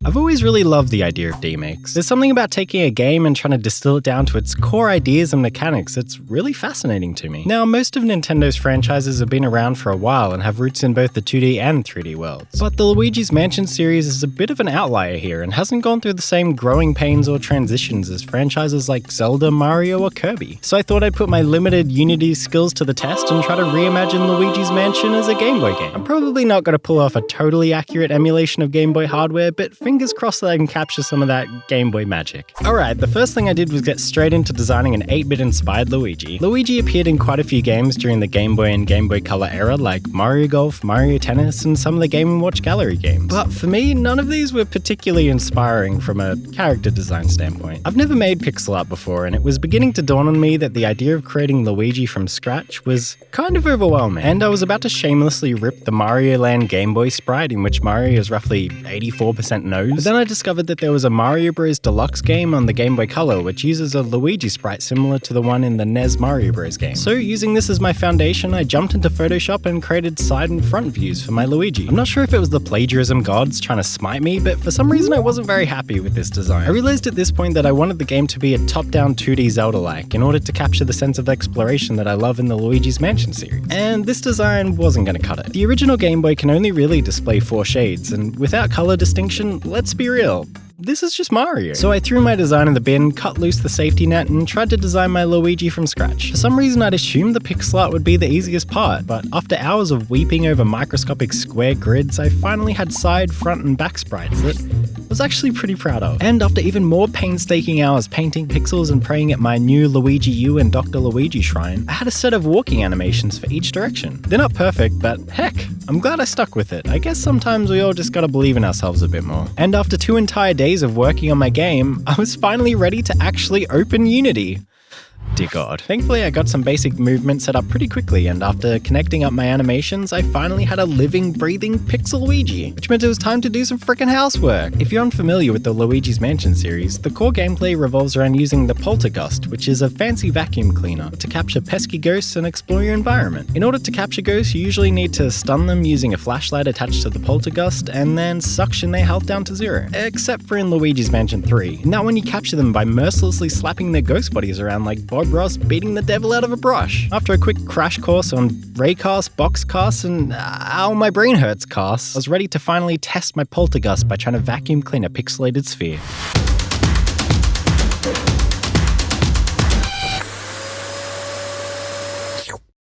I've always really loved the idea of remakes. There's something about taking a game and trying to distill it down to its core ideas and mechanics that's really fascinating to me. Now, most of Nintendo's franchises have been around for a while and have roots in both the 2D and 3D worlds. But the Luigi's Mansion series is a bit of an outlier here and hasn't gone through the same growing pains or transitions as franchises like Zelda, Mario, or Kirby. So I thought I'd put my limited Unity skills to the test and try to reimagine Luigi's Mansion as a Game Boy game. I'm probably not going to pull off a totally accurate emulation of Game Boy hardware, but fingers crossed that I can capture some of that Game Boy magic. Alright, the first thing I did was get straight into designing an 8-bit inspired Luigi. Luigi appeared in quite a few games during the Game Boy and Game Boy Color era, like Mario Golf, Mario Tennis, and some of the Game & Watch Gallery games. But for me, none of these were particularly inspiring from a character design standpoint. I've never made pixel art before, and it was beginning to dawn on me that the idea of creating Luigi from scratch was kind of overwhelming, and I was about to shamelessly rip the Mario Land Game Boy sprite in which Mario is roughly 84% nose. But then I discovered that there was a Mario Bros. Deluxe game on the Game Boy Color which uses a Luigi sprite similar to the one in the NES Mario Bros. Game. So using this as my foundation, I jumped into Photoshop and created side and front views for my Luigi. I'm not sure if it was the plagiarism gods trying to smite me, but for some reason I wasn't very happy with this design. I realized at this point that I wanted the game to be a top-down 2D Zelda-like in order to capture the sense of exploration that I love in the Luigi's Mansion series. And this design wasn't going to cut it. The original Game Boy can only really display 4 shades, and without color distinction, let's be real, this is just Mario. So I threw my design in the bin, cut loose the safety net, and tried to design my Luigi from scratch. For some reason I'd assumed the pixel art would be the easiest part, but after hours of weeping over microscopic square grids, I finally had side, front, and back sprites that I was actually pretty proud of. And after even more painstaking hours painting pixels and praying at my new Luigi U and Dr. Luigi shrine, I had a set of walking animations for each direction. They're not perfect, but heck, I'm glad I stuck with it. I guess sometimes we all just gotta believe in ourselves a bit more. And after 2 entire days of working on my game, I was finally ready to actually open Unity. Dear God. Thankfully, I got some basic movement set up pretty quickly, and after connecting up my animations, I finally had a living, breathing Pixel Luigi, which meant it was time to do some frickin' housework. If you're unfamiliar with the Luigi's Mansion series, the core gameplay revolves around using the Poltergust, which is a fancy vacuum cleaner, to capture pesky ghosts and explore your environment. In order to capture ghosts, you usually need to stun them using a flashlight attached to the Poltergust, and then suction their health down to 0. Except for in Luigi's Mansion 3. Now when you capture them by mercilessly slapping their ghost bodies around like Bob Ross beating the devil out of a brush. After a quick crash course on Raycast, Boxcast, and Ow My Brain Hurts cast, I was ready to finally test my Poltergust by trying to vacuum clean a pixelated sphere.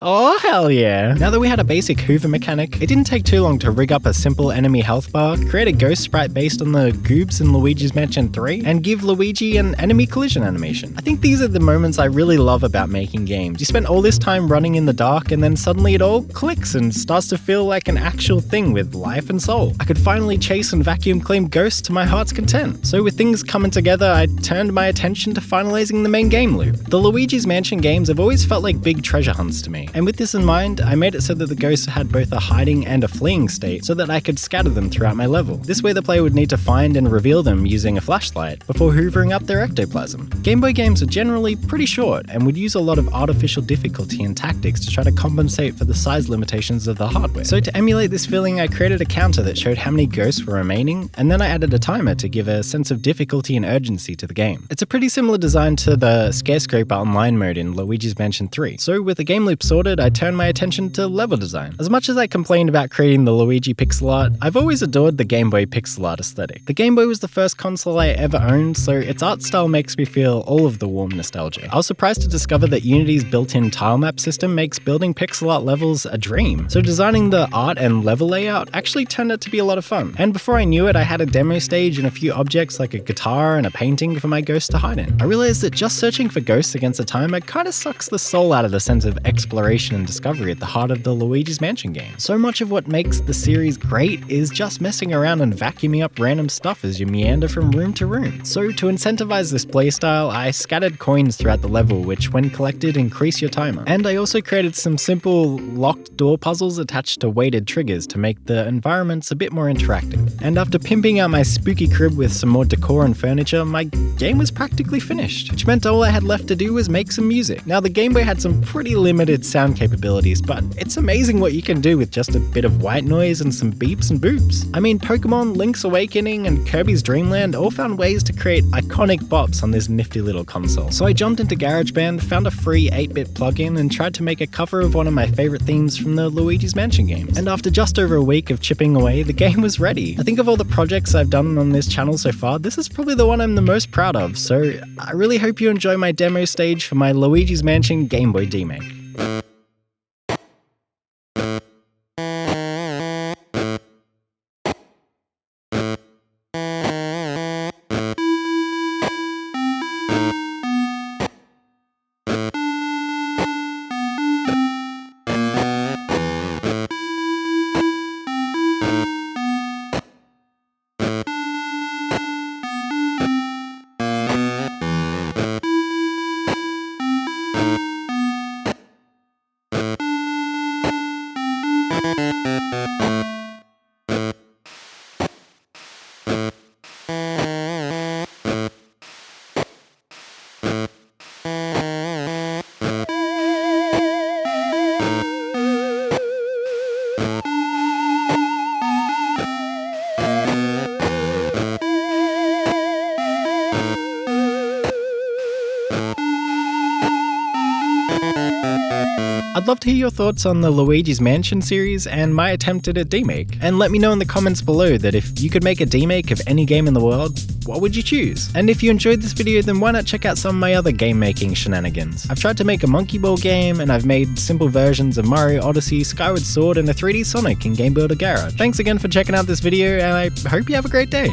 Oh, hell yeah. Now that we had a basic Hoover mechanic, it didn't take too long to rig up a simple enemy health bar, create a ghost sprite based on the goobs in Luigi's Mansion 3, and give Luigi an enemy collision animation. I think these are the moments I really love about making games. You spend all this time running in the dark, and then suddenly it all clicks and starts to feel like an actual thing with life and soul. I could finally chase and vacuum clean ghosts to my heart's content. So with things coming together, I turned my attention to finalizing the main game loop. The Luigi's Mansion games have always felt like big treasure hunts to me. And with this in mind, I made it so that the ghosts had both a hiding and a fleeing state so that I could scatter them throughout my level. This way the player would need to find and reveal them using a flashlight before hoovering up their ectoplasm. Game Boy games are generally pretty short and would use a lot of artificial difficulty and tactics to try to compensate for the size limitations of the hardware. So to emulate this feeling, I created a counter that showed how many ghosts were remaining, and then I added a timer to give a sense of difficulty and urgency to the game. It's a pretty similar design to the Scarescraper Online mode in Luigi's Mansion 3. So with the game loop sorted, I turned my attention to level design. As much as I complained about creating the Luigi pixel art, I've always adored the Game Boy pixel art aesthetic. The Game Boy was the first console I ever owned, so its art style makes me feel all of the warm nostalgia. I was surprised to discover that Unity's built-in tile map system makes building pixel art levels a dream. So designing the art and level layout actually turned out to be a lot of fun. And before I knew it, I had a demo stage and a few objects like a guitar and a painting for my ghosts to hide in. I realized that just searching for ghosts against a timer kinda sucks the soul out of the sense of exploration and discovery at the heart of the Luigi's Mansion game. So much of what makes the series great is just messing around and vacuuming up random stuff as you meander from room to room. So to incentivize this playstyle, I scattered coins throughout the level, which when collected increase your timer. And I also created some simple locked door puzzles attached to weighted triggers to make the environments a bit more interactive. And after pimping out my spooky crib with some more decor and furniture, my game was practically finished, which meant all I had left to do was make some music. Now the Game Boy had some pretty limited sound sound capabilities, but it's amazing what you can do with just a bit of white noise and some beeps and boops. I mean, Pokemon, Link's Awakening, and Kirby's Dream Land all found ways to create iconic bops on this nifty little console. So I jumped into GarageBand, found a free 8-bit plugin, and tried to make a cover of one of my favorite themes from the Luigi's Mansion games. And after just over a week of chipping away, the game was ready. I think of all the projects I've done on this channel so far, this is probably the one I'm the most proud of, so I really hope you enjoy my demo stage for my Luigi's Mansion Game Boy DMake. I'd love to hear your thoughts on the Luigi's Mansion series and my attempt at a DMake. And let me know in the comments below that if you could make a DMake of any game in the world, what would you choose? And if you enjoyed this video, then why not check out some of my other game making shenanigans. I've tried to make a Monkey Ball game, and I've made simple versions of Mario Odyssey, Skyward Sword, and a 3D Sonic in Game Builder Garage. Thanks again for checking out this video, and I hope you have a great day.